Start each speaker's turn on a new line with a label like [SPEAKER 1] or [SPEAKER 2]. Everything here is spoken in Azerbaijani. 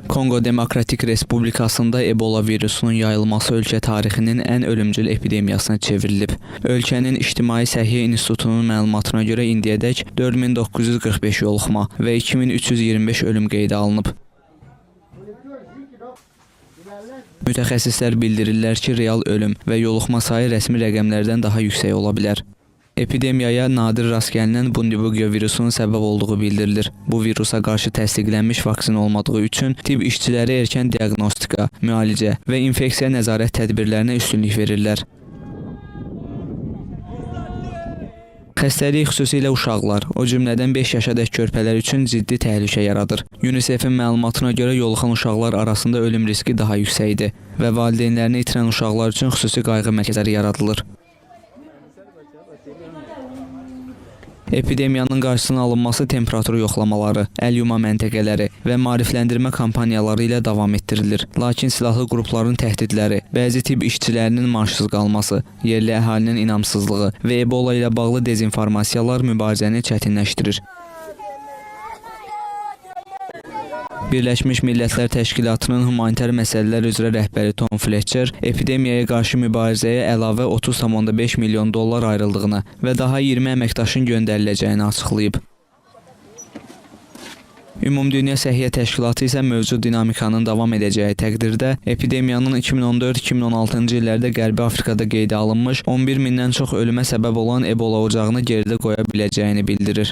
[SPEAKER 1] Kongo Demokratik Respublikasında Ebola virusunun yayılması ölkə tarixinin ən ölümcül epidemiyasına çevrilib. Ölkənin İctimai Səhiyyə İnstitutunun məlumatına görə indiyədək 4945 yoluxma və 2325 ölüm qeydə alınıb. Mütəxəssislər bildirirlər ki, real ölüm və yoluxma sayı rəsmi rəqəmlərdən daha yüksək ola bilər. Epidemiyaya nadir rast gəlinən Bundibugyo virusunun səbəb olduğu bildirilir. Bu virusa qarşı təsdiqlənmiş vaksin olmadığı üçün tibb işçiləri erkən diaqnostika, müalicə və infeksiya nəzarət tədbirlərinə üstünlük verirlər. Xəstəlik xüsusilə uşaqlar, o cümlədən 5 yaşadək körpələr üçün ciddi təhlükə yaradır. UNICEF-in məlumatına görə yoluxan uşaqlar arasında ölüm riski daha yüksəkdir və valideynlərini itirən uşaqlar üçün xüsusi qayğı mərkəzləri yaradılır. Epidemiyanın qarşısının alınması temperaturu yoxlamaları, əl yuma məntəqələri və maarifləndirmə kampaniyaları ilə davam etdirilir. Lakin silahlı qrupların təhdidləri, bəzi tibb işçilərinin maaşsız qalması, yerli əhalinin inamsızlığı və Ebola ilə bağlı dezinformasiyalar mübarizəni çətinləşdirir. Birləşmiş Millətlər Təşkilatının humanitar məsələlər üzrə rəhbəri Tom Fletcher epidemiyaya qarşı mübarizəyə əlavə 30,5 milyon dollar ayrıldığını və daha 20 əməkdaşın göndəriləcəyini açıqlayıb. Ümumdünya Səhiyyə Təşkilatı isə mövcud dinamikanın davam edəcəyi təqdirdə epidemiyanın 2014-2016-cı illərdə Qərbi Afrikada qeydə alınmış 11 mindən çox ölümə səbəb olan Ebola ocağını geridə qoya biləcəyini bildirir.